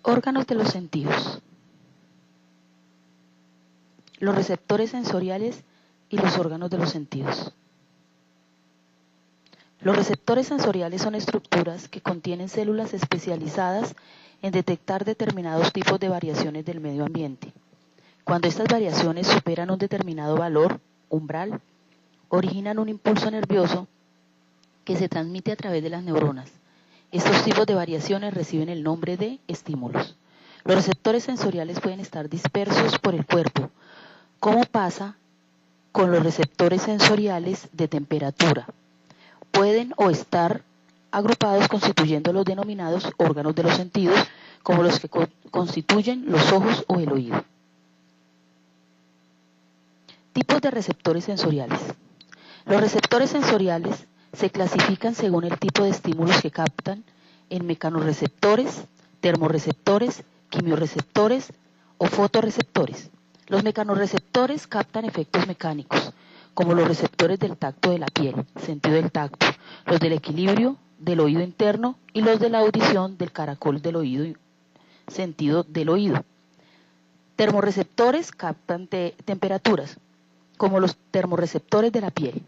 Órganos de los sentidos. Los receptores sensoriales y los órganos de los sentidos. Los receptores sensoriales son estructuras que contienen células especializadas en detectar determinados tipos de variaciones del medio ambiente. Cuando estas variaciones superan un determinado valor, umbral, originan un impulso nervioso que se transmite a través de las neuronas. Estos tipos de variaciones reciben el nombre de estímulos. Los receptores sensoriales pueden estar dispersos por el cuerpo, como pasa con los receptores sensoriales de temperatura. Pueden o estar agrupados constituyendo los denominados órganos de los sentidos, como los que constituyen los ojos o el oído. Tipos de receptores sensoriales. Los receptores sensoriales se clasifican según el tipo de estímulos que captan en mecanorreceptores, termorreceptores, quimiorreceptores o fotorreceptores. Los mecanorreceptores captan efectos mecánicos, como los receptores del tacto de la piel, sentido del tacto, los del equilibrio, del oído interno y los de la audición del caracol del oído, sentido del oído. Termorreceptores captan temperaturas, como los termorreceptores de la piel.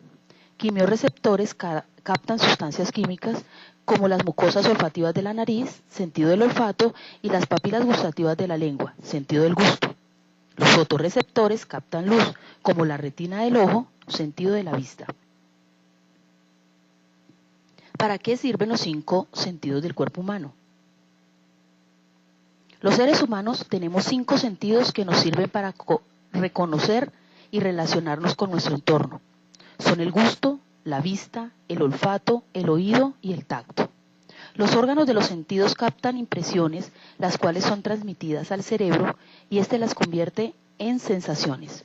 Quimiorreceptores captan sustancias químicas como las mucosas olfativas de la nariz, sentido del olfato, y las papilas gustativas de la lengua, sentido del gusto. Los fotorreceptores captan luz, como la retina del ojo, sentido de la vista. ¿Para qué sirven los 5 sentidos del cuerpo humano? Los seres humanos tenemos 5 sentidos que nos sirven para reconocer y relacionarnos con nuestro entorno. Son el gusto, la vista, el olfato, el oído y el tacto. Los órganos de los sentidos captan impresiones, las cuales son transmitidas al cerebro y éste las convierte en sensaciones.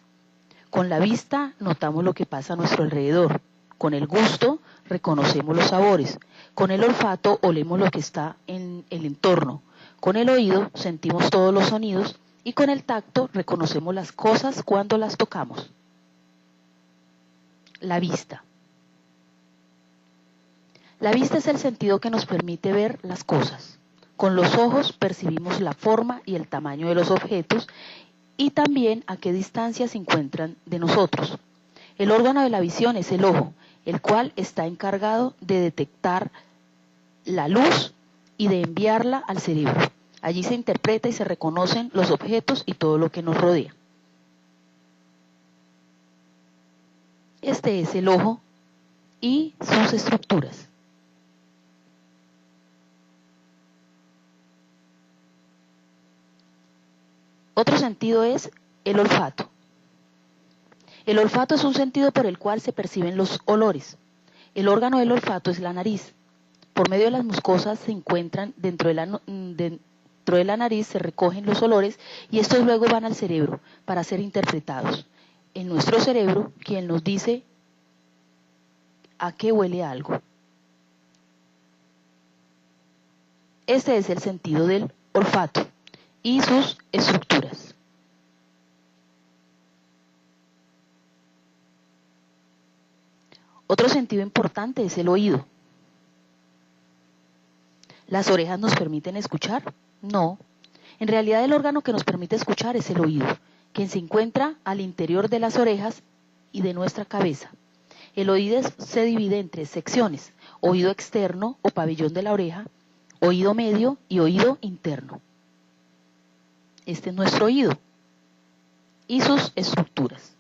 Con la vista notamos lo que pasa a nuestro alrededor. Con el gusto reconocemos los sabores. Con el olfato olemos lo que está en el entorno. Con el oído sentimos todos los sonidos y con el tacto reconocemos las cosas cuando las tocamos. La vista. La vista es el sentido que nos permite ver las cosas. Con los ojos percibimos la forma y el tamaño de los objetos y también a qué distancia se encuentran de nosotros. El órgano de la visión es el ojo, el cual está encargado de detectar la luz y de enviarla al cerebro. Allí se interpreta y se reconocen los objetos y todo lo que nos rodea. Este es el ojo y sus estructuras. Otro sentido es el olfato. El olfato es un sentido por el cual se perciben los olores. El órgano del olfato es la nariz. Por medio de las mucosas se encuentran dentro de la nariz, se recogen los olores y estos luego van al cerebro para ser interpretados. En nuestro cerebro, quien nos dice a qué huele algo. Este es el sentido del olfato y sus estructuras. Otro sentido importante es el oído. ¿Las orejas nos permiten escuchar? No. En realidad el órgano que nos permite escuchar es el oído, quien se encuentra al interior de las orejas y de nuestra cabeza. El oído se divide en 3 secciones: oído externo o pabellón de la oreja, oído medio y oído interno. Este es nuestro oído y sus estructuras.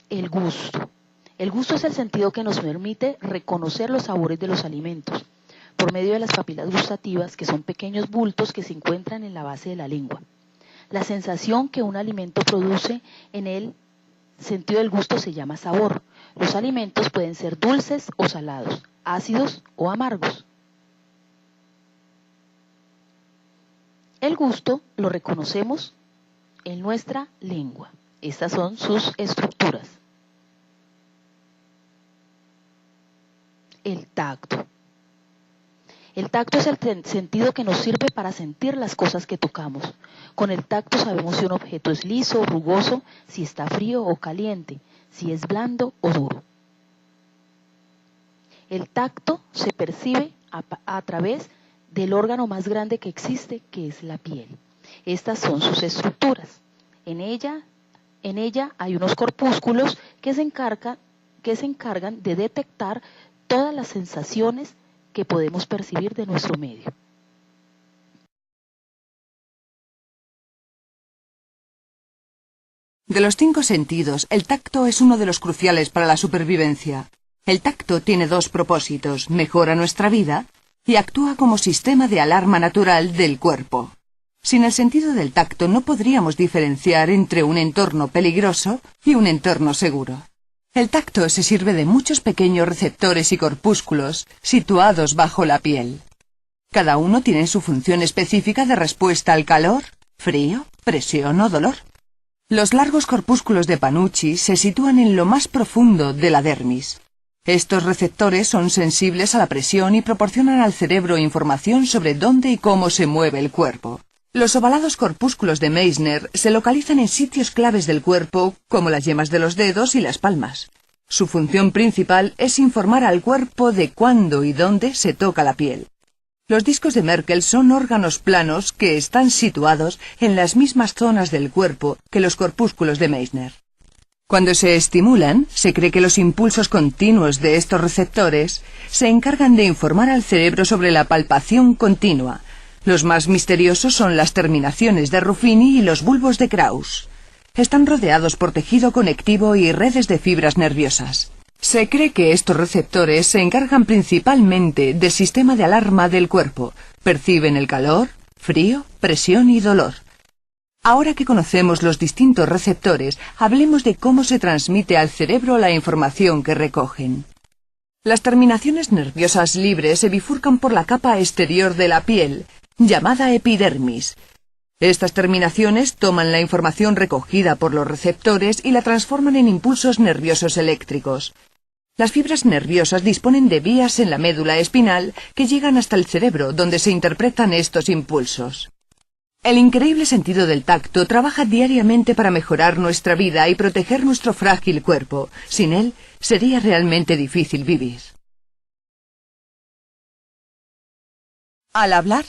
El gusto. El gusto es el sentido que nos permite reconocer los sabores de los alimentos por medio de las papilas gustativas, que son pequeños bultos que se encuentran en la base de la lengua. La sensación que un alimento produce en el sentido del gusto se llama sabor. Los alimentos pueden ser dulces o salados, ácidos o amargos. El gusto lo reconocemos en nuestra lengua. Estas son sus estructuras. El tacto. El tacto es el sentido que nos sirve para sentir las cosas que tocamos. Con el tacto sabemos si un objeto es liso o rugoso, si está frío o caliente, si es blando o duro. El tacto se percibe a través del órgano más grande que existe, que es la piel. Estas son sus estructuras. En ella hay unos corpúsculos que se encargan de detectar todas las sensaciones que podemos percibir de nuestro medio. De los 5 sentidos, el tacto es uno de los cruciales para la supervivencia. El tacto tiene 2 propósitos: mejora nuestra vida y actúa como sistema de alarma natural del cuerpo. Sin el sentido del tacto no podríamos diferenciar entre un entorno peligroso y un entorno seguro. El tacto se sirve de muchos pequeños receptores y corpúsculos situados bajo la piel. Cada uno tiene su función específica de respuesta al calor, frío, presión o dolor. Los largos corpúsculos de Panucci se sitúan en lo más profundo de la dermis. Estos receptores son sensibles a la presión y proporcionan al cerebro información sobre dónde y cómo se mueve el cuerpo. Los ovalados corpúsculos de Meissner se localizan en sitios claves del cuerpo, como las yemas de los dedos y las palmas. Su función principal es informar al cuerpo de cuándo y dónde se toca la piel. Los discos de Merkel son órganos planos que están situados en las mismas zonas del cuerpo que los corpúsculos de Meissner. Cuando se estimulan, se cree que los impulsos continuos de estos receptores se encargan de informar al cerebro sobre la palpación continua. Los más misteriosos son las terminaciones de Ruffini y los bulbos de Krauss. Están rodeados por tejido conectivo y redes de fibras nerviosas. Se cree que estos receptores se encargan principalmente del sistema de alarma del cuerpo. Perciben el calor, frío, presión y dolor. Ahora que conocemos los distintos receptores, hablemos de cómo se transmite al cerebro la información que recogen. Las terminaciones nerviosas libres se bifurcan por la capa exterior de la piel, llamada epidermis. Estas terminaciones toman la información recogida por los receptores y la transforman en impulsos nerviosos eléctricos. Las fibras nerviosas disponen de vías en la médula espinal que llegan hasta el cerebro, donde se interpretan estos impulsos. El increíble sentido del tacto trabaja diariamente para mejorar nuestra vida y proteger nuestro frágil cuerpo. Sin él, sería realmente difícil vivir. Al hablar,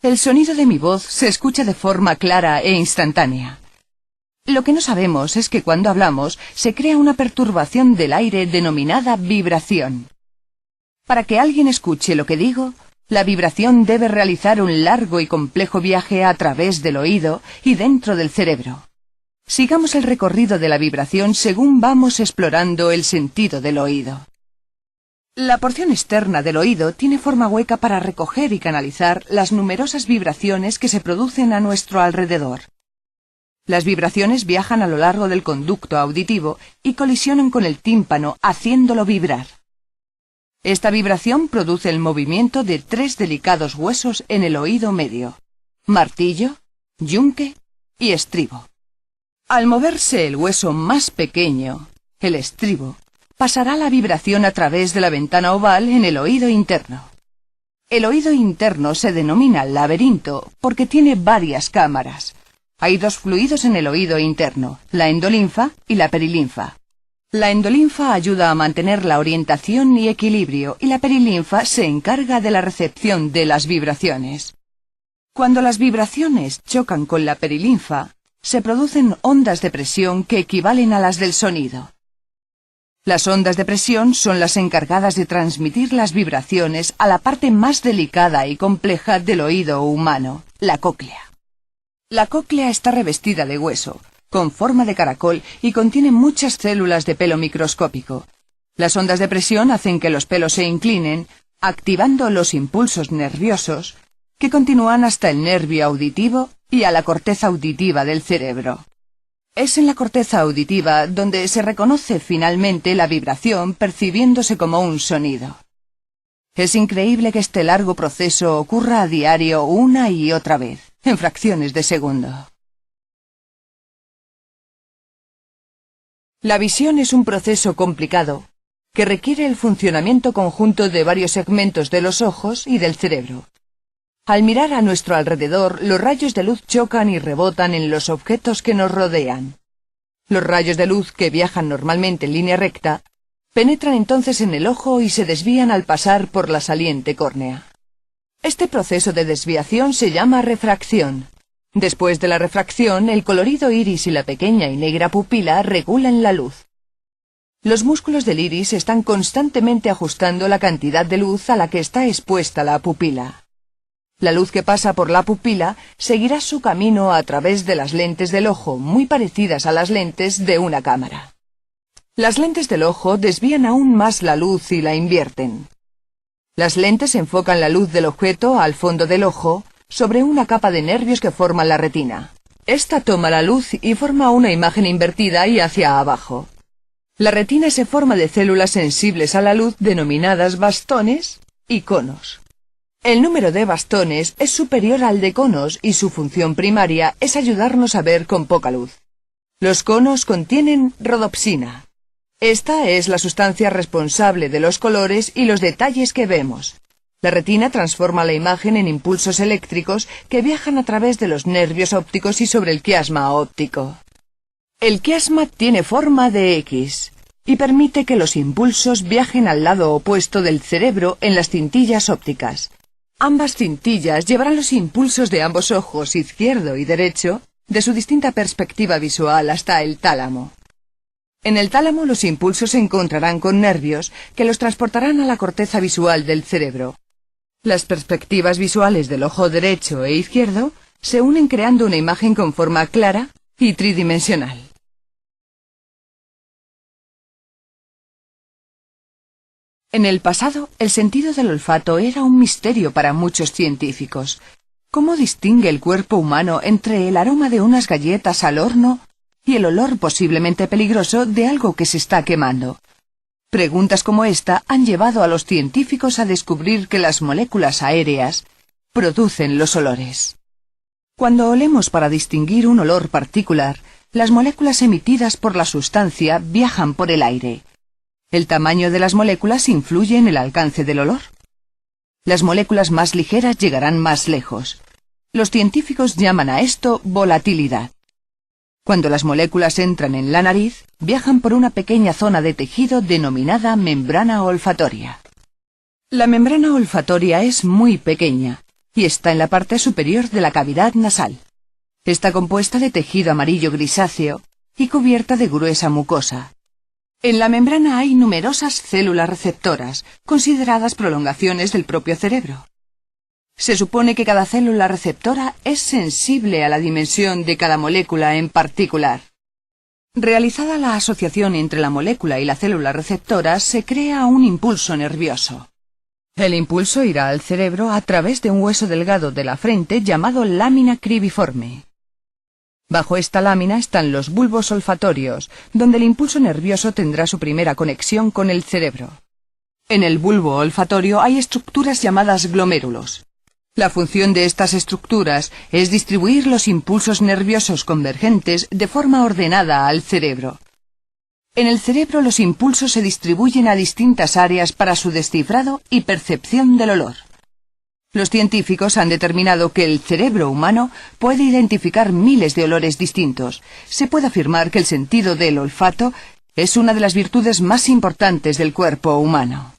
el sonido de mi voz se escucha de forma clara e instantánea. Lo que no sabemos es que cuando hablamos se crea una perturbación del aire denominada vibración. Para que alguien escuche lo que digo, la vibración debe realizar un largo y complejo viaje a través del oído y dentro del cerebro. Sigamos el recorrido de la vibración según vamos explorando el sentido del oído. La porción externa del oído tiene forma hueca para recoger y canalizar las numerosas vibraciones que se producen a nuestro alrededor. Las vibraciones viajan a lo largo del conducto auditivo y colisionan con el tímpano, haciéndolo vibrar. Esta vibración produce el movimiento de 3 delicados huesos en el oído medio: martillo, yunque y estribo. Al moverse el hueso más pequeño, el estribo, pasará la vibración a través de la ventana oval en el oído interno. El oído interno se denomina laberinto porque tiene varias cámaras. Hay 2 fluidos en el oído interno, la endolinfa y la perilinfa. La endolinfa ayuda a mantener la orientación y equilibrio, y la perilinfa se encarga de la recepción de las vibraciones. Cuando las vibraciones chocan con la perilinfa, se producen ondas de presión que equivalen a las del sonido. Las ondas de presión son las encargadas de transmitir las vibraciones a la parte más delicada y compleja del oído humano, la cóclea. La cóclea está revestida de hueso, con forma de caracol, y contiene muchas células de pelo microscópico. Las ondas de presión hacen que los pelos se inclinen, activando los impulsos nerviosos que continúan hasta el nervio auditivo y a la corteza auditiva del cerebro. Es en la corteza auditiva donde se reconoce finalmente la vibración percibiéndose como un sonido. Es increíble que este largo proceso ocurra a diario una y otra vez, en fracciones de segundo. La visión es un proceso complicado que requiere el funcionamiento conjunto de varios segmentos de los ojos y del cerebro. Al mirar a nuestro alrededor, los rayos de luz chocan y rebotan en los objetos que nos rodean. Los rayos de luz que viajan normalmente en línea recta Penetran entonces en el ojo y se desvían al pasar por la saliente córnea. Este proceso de desviación se llama refracción. Después de la refracción, el colorido iris y la pequeña y negra pupila regulan la luz. Los músculos del iris están constantemente ajustando la cantidad de luz a la que está expuesta la pupila. La luz que pasa por la pupila seguirá su camino a través de las lentes del ojo, muy parecidas a las lentes de una cámara. Las lentes del ojo desvían aún más la luz y la invierten. Las lentes enfocan la luz del objeto al fondo del ojo, sobre una capa de nervios que forman la retina. Esta toma la luz y forma una imagen invertida y hacia abajo. La retina se forma de células sensibles a la luz denominadas bastones y conos. El número de bastones es superior al de conos y su función primaria es ayudarnos a ver con poca luz. Los conos contienen rodopsina. Esta es la sustancia responsable de los colores y los detalles que vemos. La retina transforma la imagen en impulsos eléctricos que viajan a través de los nervios ópticos y sobre el quiasma óptico. El quiasma tiene forma de X y permite que los impulsos viajen al lado opuesto del cerebro en las cintillas ópticas. Ambas cintillas llevarán los impulsos de ambos ojos, izquierdo y derecho, de su distinta perspectiva visual hasta el tálamo. En el tálamo los impulsos se encontrarán con nervios que los transportarán a la corteza visual del cerebro. Las perspectivas visuales del ojo derecho e izquierdo se unen creando una imagen con forma clara y tridimensional. En el pasado, el sentido del olfato era un misterio para muchos científicos. ¿Cómo distingue el cuerpo humano entre el aroma de unas galletas al horno y el olor posiblemente peligroso de algo que se está quemando? Preguntas como esta han llevado a los científicos a descubrir que las moléculas aéreas producen los olores. Cuando olemos para distinguir un olor particular, las moléculas emitidas por la sustancia viajan por el aire. El tamaño de las moléculas influye en el alcance del olor. Las moléculas más ligeras llegarán más lejos. Los científicos llaman a esto volatilidad. Cuando las moléculas entran en la nariz, viajan por una pequeña zona de tejido denominada membrana olfatoria. La membrana olfatoria es muy pequeña y está en la parte superior de la cavidad nasal. Está compuesta de tejido amarillo grisáceo y cubierta de gruesa mucosa. En la membrana hay numerosas células receptoras, consideradas prolongaciones del propio cerebro. Se supone que cada célula receptora es sensible a la dimensión de cada molécula en particular. Realizada la asociación entre la molécula y la célula receptora, se crea un impulso nervioso. El impulso irá al cerebro a través de un hueso delgado de la frente llamado lámina cribiforme. Bajo esta lámina están los bulbos olfatorios, donde el impulso nervioso tendrá su primera conexión con el cerebro. En el bulbo olfatorio hay estructuras llamadas glomérulos. La función de estas estructuras es distribuir los impulsos nerviosos convergentes de forma ordenada al cerebro. En el cerebro los impulsos se distribuyen a distintas áreas para su descifrado y percepción del olor. Los científicos han determinado que el cerebro humano puede identificar miles de olores distintos. Se puede afirmar que el sentido del olfato es una de las virtudes más importantes del cuerpo humano.